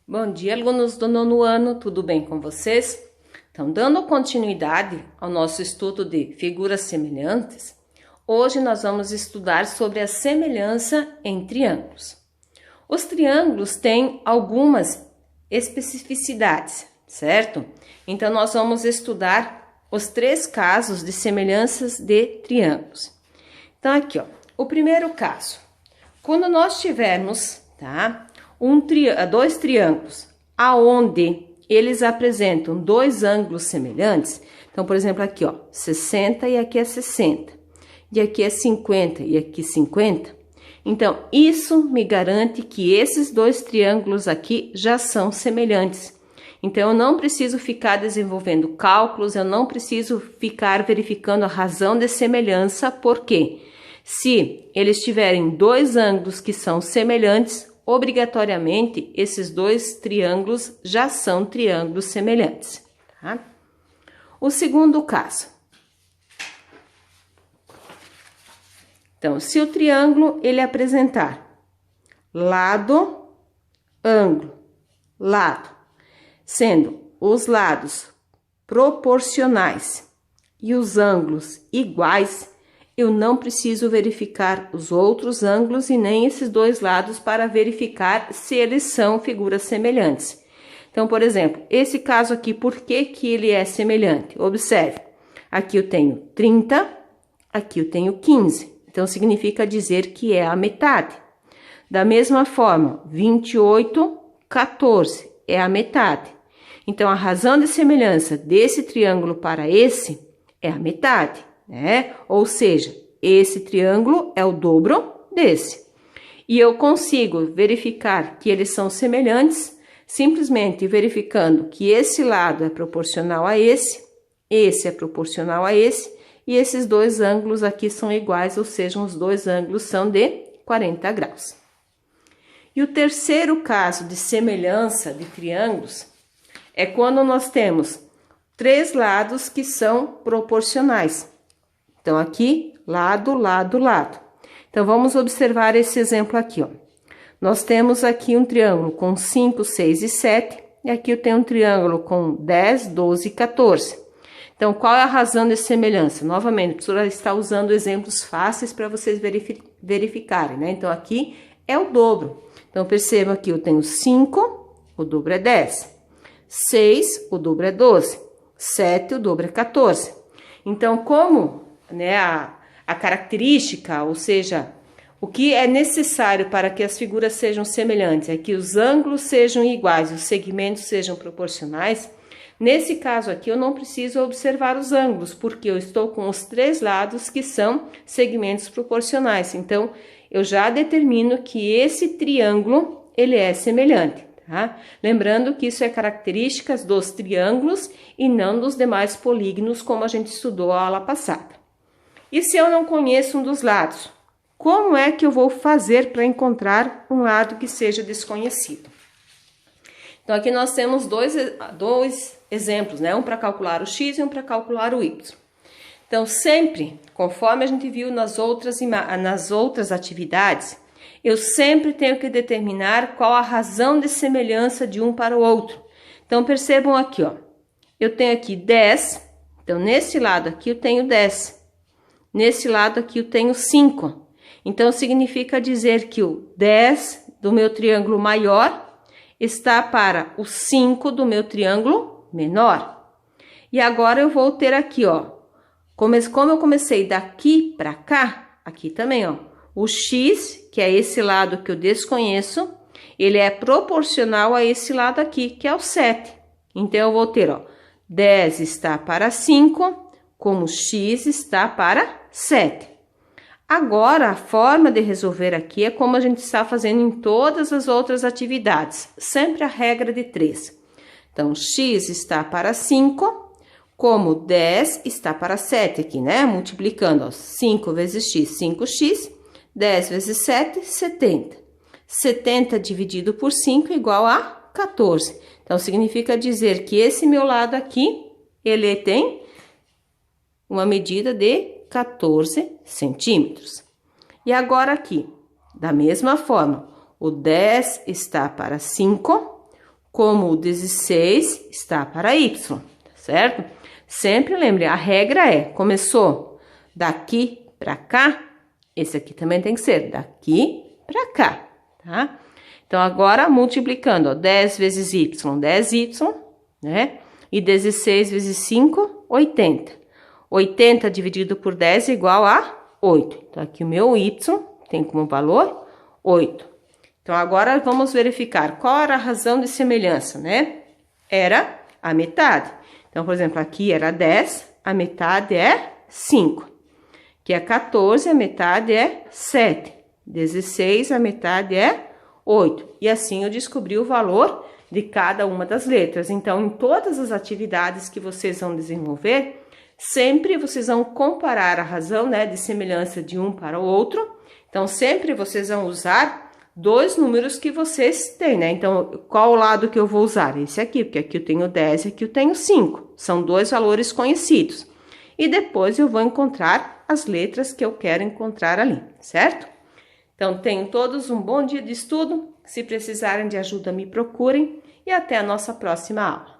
Bom dia, alunos do nono ano, tudo bem com vocês? Então, dando continuidade ao nosso estudo de figuras semelhantes, hoje nós vamos estudar sobre a semelhança em triângulos. Os triângulos têm algumas especificidades, certo? Então, nós vamos estudar os 3 casos de semelhanças de triângulos. Então, aqui, ó, o primeiro caso, quando nós tivermos, tá? Dois triângulos, aonde eles apresentam 2 ângulos semelhantes. Então, por exemplo, aqui, ó, 60 e aqui é 60. E aqui é 50 e aqui 50. Então, isso me garante que esses 2 triângulos aqui já são semelhantes. Então, eu não preciso ficar desenvolvendo cálculos, eu não preciso ficar verificando a razão de semelhança, porque se eles tiverem 2 ângulos que são semelhantes, obrigatoriamente, esses 2 triângulos já são triângulos semelhantes, tá? O segundo caso. Então, se o triângulo, ele apresentar lado, ângulo, lado, sendo os lados proporcionais e os ângulos iguais, eu não preciso verificar os outros ângulos e nem esses 2 lados para verificar se eles são figuras semelhantes. Então, por exemplo, esse caso aqui, por que ele é semelhante? Observe, aqui eu tenho 30, aqui eu tenho 15. Então, significa dizer que é a metade. Da mesma forma, 28, 14 é a metade. Então, a razão de semelhança desse triângulo para esse é a metade, né? Ou seja, esse triângulo é o dobro desse. E eu consigo verificar que eles são semelhantes simplesmente verificando que esse lado é proporcional a esse é proporcional a esse, e esses 2 ângulos aqui são iguais, ou seja, os 2 ângulos são de 40 graus. E o terceiro caso de semelhança de triângulos é quando nós temos 3 lados que são proporcionais. Então, aqui, lado, lado, lado. Então, vamos observar esse exemplo aqui, ó. Nós temos aqui um triângulo com 5, 6 e 7, e aqui eu tenho um triângulo com 10, 12 e 14. Então, qual é a razão de semelhança? Novamente, a professora está usando exemplos fáceis para vocês verificarem, né? Então, aqui é o dobro. Então, perceba aqui, eu tenho 5, o dobro é 10. 6, o dobro é 12. 7, o dobro é 14. Então, como, né, a característica, ou seja, o que é necessário para que as figuras sejam semelhantes é que os ângulos sejam iguais, os segmentos sejam proporcionais. Nesse caso aqui, eu não preciso observar os ângulos, porque eu estou com os 3 lados que são segmentos proporcionais. Então, eu já determino que esse triângulo, ele é semelhante, tá? Lembrando que isso é características dos triângulos e não dos demais polígonos, como a gente estudou a aula passada. E se eu não conheço um dos lados? Como é que eu vou fazer para encontrar um lado que seja desconhecido? Então, aqui nós temos dois exemplos, né? Um para calcular o x e um para calcular o y. Então, sempre, conforme a gente viu nas outras atividades, eu sempre tenho que determinar qual a razão de semelhança de um para o outro. Então, percebam aqui, ó. Eu tenho aqui 10, então, nesse lado aqui eu tenho 10. Nesse lado aqui eu tenho 5. Então, significa dizer que o 10 do meu triângulo maior está para o 5 do meu triângulo menor. E agora eu vou ter aqui, ó, como eu comecei daqui para cá, aqui também, ó, o x, que é esse lado que eu desconheço, ele é proporcional a esse lado aqui, que é o 7. Então, eu vou ter, ó, 10 está para 5, como x está para 7. Agora, a forma de resolver aqui é como a gente está fazendo em todas as outras atividades, sempre a regra de 3. Então, x está para 5, como 10 está para 7 aqui, né? Multiplicando, ó, 5 vezes x, 5x, 10 vezes 7, 70. 70 dividido por 5 igual a 14. Então, significa dizer que esse meu lado aqui, ele tem uma medida de 14 centímetros. E agora aqui, da mesma forma, o 10 está para 5, como o 16 está para Y, certo? Sempre lembre, a regra é, começou daqui para cá, esse aqui também tem que ser daqui para cá, tá? Então, agora, multiplicando, ó, 10 vezes Y, 10Y, né? E 16 vezes 5, 80. 80 dividido por 10 é igual a 8. Então, aqui o meu Y tem como valor 8. Então, agora vamos verificar qual era a razão de semelhança, né? Era a metade. Então, por exemplo, aqui era 10, a metade é 5. Aqui é 14, a metade é 7. 16, a metade é 8. E assim eu descobri o valor de cada uma das letras. Então, em todas as atividades que vocês vão desenvolver, sempre vocês vão comparar a razão, né, de semelhança de um para o outro. Então, sempre vocês vão usar dois números que vocês têm, né? Então, qual o lado que eu vou usar? Esse aqui, porque aqui eu tenho 10 e aqui eu tenho 5. São dois valores conhecidos. E depois eu vou encontrar as letras que eu quero encontrar ali, certo? Então, tenham todos um bom dia de estudo. Se precisarem de ajuda, me procurem. E até a nossa próxima aula.